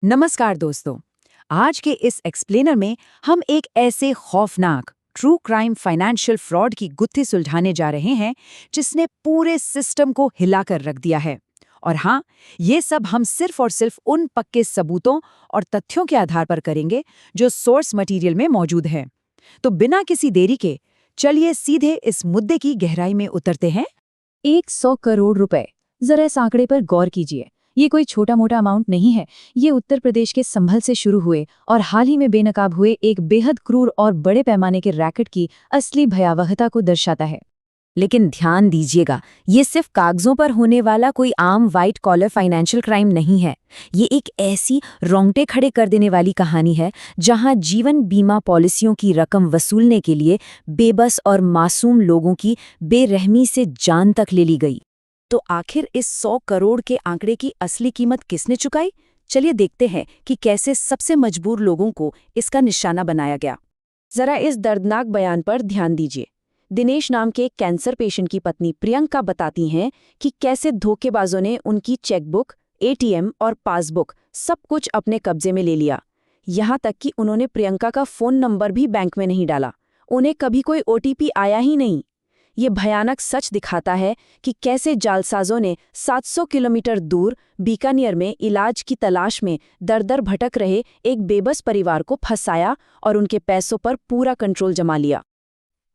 नमस्कार दोस्तों। आज के इस एक्सप्लेनर में हम एक ऐसे खौफनाक ट्रू क्राइम फाइनेंशियल फ्रॉड की गुत्थी सुलझाने जा रहे हैं जिसने पूरे सिस्टम को हिलाकर रख दिया है। और हाँ, ये सब हम सिर्फ और सिर्फ उन पक्के सबूतों और तथ्यों के आधार पर करेंगे जो सोर्स मटेरियल में मौजूद है। तो बिना किसी देरी के चलिए सीधे इस मुद्दे की गहराई में उतरते हैं। 100 करोड़ रुपए। जरा इस आंकड़े पर गौर कीजिए। ये कोई छोटा मोटा अमाउंट नहीं है। ये उत्तर प्रदेश के संभल से शुरू हुए और हाल ही में बेनकाब हुए एक बेहद क्रूर और बड़े पैमाने के रैकेट की असली भयावहता को दर्शाता है। लेकिन ध्यान दीजिएगा, ये सिर्फ कागजों पर होने वाला कोई आम व्हाइट कॉलर फाइनेंशियल क्राइम नहीं है। ये एक ऐसी रोंगटे खड़े कर देने वाली कहानी है जहां जीवन बीमा पॉलिसियों की रकम वसूलने के लिए बेबस और मासूम लोगों की बेरहमी से जान तक ले ली गई। तो आखिर इस 100 करोड़ के आंकड़े की असली कीमत किसने चुकाई? चलिए देखते हैं कि कैसे सबसे मजबूर लोगों को इसका निशाना बनाया गया। जरा इस दर्दनाक बयान पर ध्यान दीजिए। दिनेश नाम के एक कैंसर पेशेंट की पत्नी प्रियंका बताती हैं कि कैसे धोखेबाजों ने उनकी चेकबुक, एटीएम और पासबुक सब कुछ अपने कब्जे में ले लिया। यहाँ तक कि उन्होंने प्रियंका का फोन नंबर भी बैंक में नहीं डाला। उन्हें कभी कोई ओटीपी आया ही नहीं। ये भयानक सच दिखाता है कि कैसे जालसाजों ने 700 किलोमीटर दूर बीकानेर में इलाज की तलाश में दर-दर भटक रहे एक बेबस परिवार को फंसाया और उनके पैसों पर पूरा कंट्रोल जमा लिया।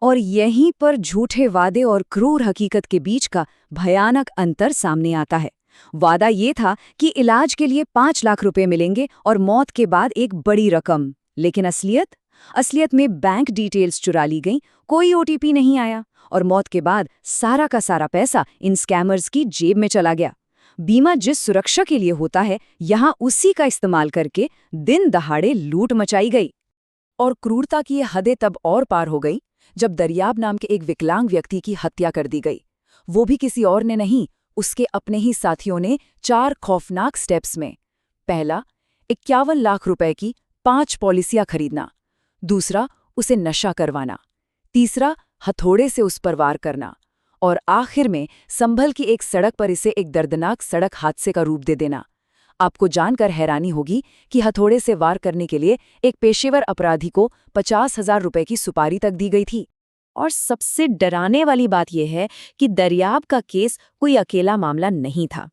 और यहीं पर झूठे वादे और क्रूर हकीकत के बीच का भयानक अंतर सामने आता है। वादा ये था कि इलाज के लिए 5 लाख रुपए मिलेंगे और मौत के बाद एक बड़ी रकम। लेकिन असलियत में बैंक डिटेल्स चुरा ली गईं, कोई ओटीपी नहीं आया और मौत के बाद सारा का सारा पैसा इन स्कैमर्स की जेब में चला गया। बीमा जिस सुरक्षा के लिए होता है, यहाँ उसी का इस्तेमाल करके दिन दहाड़े लूट मचाई गई। और क्रूरता की ये हदें तब और पार हो गई जब दरियाब नाम के एक विकलांग व्यक्ति की हत्या कर दी गई। वो भी किसी और ने नहीं, उसके अपने ही साथियों ने 4 खौफनाक स्टेप्स में। पहला, 51 लाख रुपए की 5 पॉलिसियां खरीदना। दूसरा, उसे नशा करवाना। तीसरा, हथौड़े से उस पर वार करना। और आखिर में संभल की एक सड़क पर इसे एक दर्दनाक सड़क हादसे का रूप दे देना। आपको जानकर हैरानी होगी कि हथौड़े से वार करने के लिए एक पेशेवर अपराधी को 50,000 रुपए की सुपारी तक दी गई थी। और सबसे डराने वाली बात यह है कि दरियाब का केस कोई अकेला मामला नहीं था।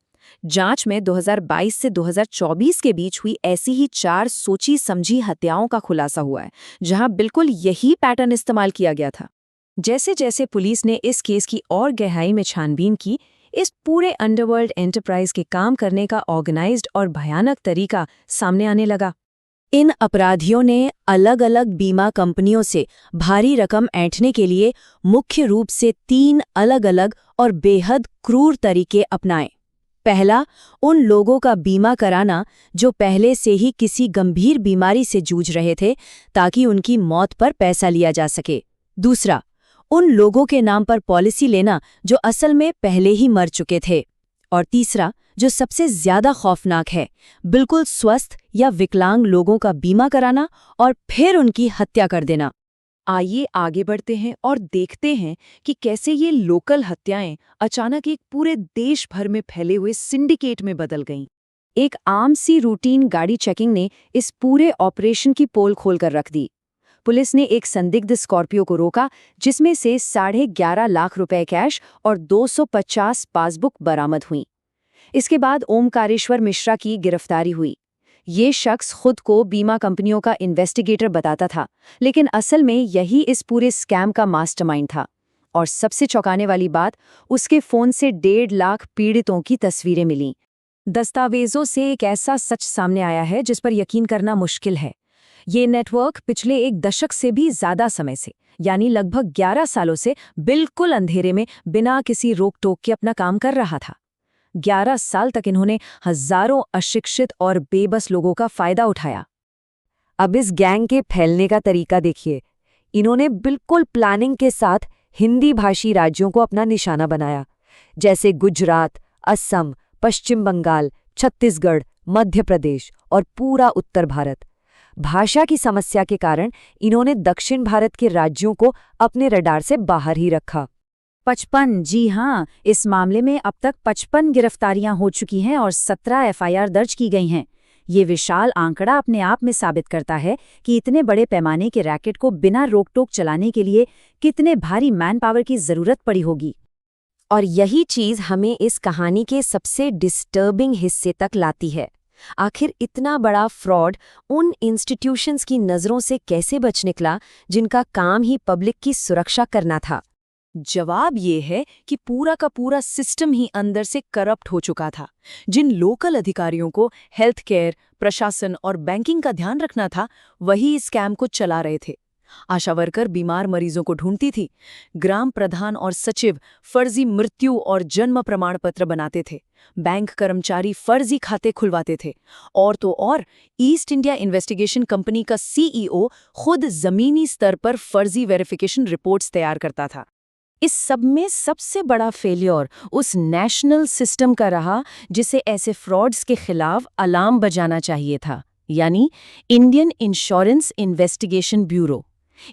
जांच में 2022 से 2024 के बीच हुई ऐसी ही 4 सोची समझी हत्याओं का खुलासा हुआ है, जहां बिल्कुल यही पैटर्न इस्तेमाल किया गया था। जैसे जैसे पुलिस ने इस केस की और गहराई में छानबीन की, इस पूरे अंडरवर्ल्ड एंटरप्राइज के काम करने का ऑर्गेनाइज्ड और भयानक तरीका सामने आने लगा। इन अपराधियों ने अलग अलग बीमा कंपनियों से भारी रकम ऐंठने के लिए मुख्य रूप से 3 अलग-अलग और बेहद क्रूर तरीके अपनाए। पहला, उन लोगों का बीमा कराना जो पहले से ही किसी गंभीर बीमारी से जूझ रहे थे, ताकि उनकी मौत पर पैसा लिया जा सके। दूसरा, उन लोगों के नाम पर पॉलिसी लेना जो असल में पहले ही मर चुके थे। और तीसरा, जो सबसे ज्यादा खौफनाक है, बिल्कुल स्वस्थ या विकलांग लोगों का बीमा कराना और फिर उनकी हत्या कर देना। आइए आगे बढ़ते हैं और देखते हैं कि कैसे ये लोकल हत्याएं अचानक एक पूरे देश भर में फैले हुए सिंडिकेट में बदल गईं। एक आम सी रूटीन गाड़ी चेकिंग ने इस पूरे ऑपरेशन की पोल खोलकर रख दी। पुलिस ने एक संदिग्ध स्कॉर्पियो को रोका, जिसमें से 11.5 लाख रुपए कैश और 250 पासबुक बरामद हुई। इसके बाद ओमकारेश्वर मिश्रा की गिरफ्तारी हुई। ये शख्स खुद को बीमा कंपनियों का इन्वेस्टिगेटर बताता था, लेकिन असल में यही इस पूरे स्कैम का मास्टरमाइंड था। और सबसे चौंकाने वाली बात, उसके फोन से 1.5 लाख पीड़ितों की तस्वीरें मिलीं। दस्तावेजों से एक ऐसा सच सामने आया है जिस पर यकीन करना मुश्किल है। ये नेटवर्क पिछले 1 दशक से भी ज्यादा समय से, यानी लगभग 11 सालों से बिल्कुल अंधेरे में बिना किसी रोक टोक के अपना काम कर रहा था। 11 साल तक इन्होंने हजारों अशिक्षित और बेबस लोगों का फायदा उठाया। अब इस गैंग के फैलने का तरीका देखिए। इन्होंने बिल्कुल प्लानिंग के साथ हिंदी भाषी राज्यों को अपना निशाना बनाया, जैसे गुजरात, असम, पश्चिम बंगाल, छत्तीसगढ़, मध्य प्रदेश और पूरा उत्तर भारत। भाषा की समस्या के कारण इन्होंने दक्षिण भारत के राज्यों को अपने रडार से बाहर ही रखा। 55, जी हाँ, इस मामले में अब तक 55 गिरफ्तारियां हो चुकी हैं और 17 एफआईआर दर्ज की गई हैं। ये विशाल आंकड़ा अपने आप में साबित करता है कि इतने बड़े पैमाने के रैकेट को बिना रोक-टोक चलाने के लिए कितने भारी मैन पावर की जरूरत पड़ी होगी। और यही चीज़ हमें इस कहानी के सबसे डिस्टर्बिंग हिस्से तक लाती है। आखिर इतना बड़ा फ्रॉड उन इंस्टीट्यूशंस की नज़रों से कैसे बच निकला जिनका काम ही पब्लिक की सुरक्षा करना था? जवाब ये है कि पूरा का पूरा सिस्टम ही अंदर से करप्ट हो चुका था। जिन लोकल अधिकारियों को हेल्थ केयर, प्रशासन और बैंकिंग का ध्यान रखना था, वही इस स्कैम को चला रहे थे। आशा वर्कर बीमार मरीजों को ढूंढती थी, ग्राम प्रधान और सचिव फर्जी मृत्यु और जन्म प्रमाण पत्र बनाते थे, बैंक कर्मचारी फर्जी खाते खुलवाते थे, और तो और ईस्ट इंडिया इन्वेस्टिगेशन कंपनी का सीईओ खुद जमीनी स्तर पर फर्जी वेरिफिकेशन रिपोर्ट्स तैयार करता था। इस सब में सबसे बड़ा फेलियर उस नेशनल सिस्टम का रहा जिसे ऐसे फ्रॉड्स के खिलाफ अलार्म बजाना चाहिए था, यानी इंडियन इंश्योरेंस इन्वेस्टिगेशन ब्यूरो।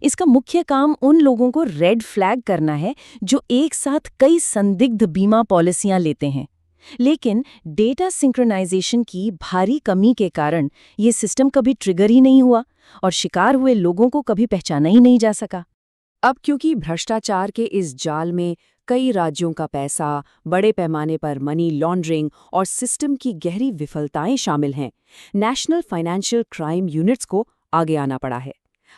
इसका मुख्य काम उन लोगों को रेड फ्लैग करना है जो एक साथ कई संदिग्ध बीमा पॉलिसियां लेते हैं। लेकिन डेटा सिंक्रोनाइजेशन की भारी कमी के कारण ये सिस्टम कभी ट्रिगर ही नहीं हुआ और शिकार हुए लोगों को कभी पहचाना ही नहीं जा सका। अब क्योंकि भ्रष्टाचार के इस जाल में कई राज्यों का पैसा, बड़े पैमाने पर मनी लॉन्ड्रिंग और सिस्टम की गहरी विफलताएं शामिल हैं, नेशनल फाइनेंशियल क्राइम यूनिट्स को आगे आना पड़ा है।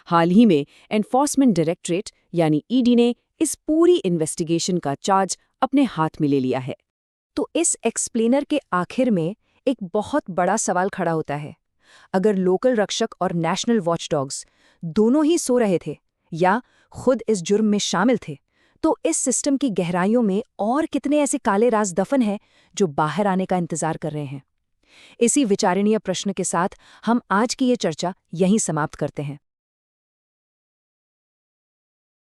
हाल ही में एनफोर्समेंट डायरेक्टरेट यानी ईडी ने इस पूरी इन्वेस्टिगेशन का चार्ज अपने हाथ में ले लिया है। तो इस एक्सप्लेनर के आखिर में एक बहुत बड़ा सवाल खड़ा होता है। अगर लोकल रक्षक और नेशनल वॉचडॉग्स दोनों ही सो रहे थे या खुद इस जुर्म में शामिल थे, तो इस सिस्टम की गहराइयों में और कितने ऐसे काले राज दफन हैं जो बाहर आने का इंतजार कर रहे हैं? इसी विचारणीय प्रश्न के साथ हम आज की ये चर्चा यहीं समाप्त करते हैं।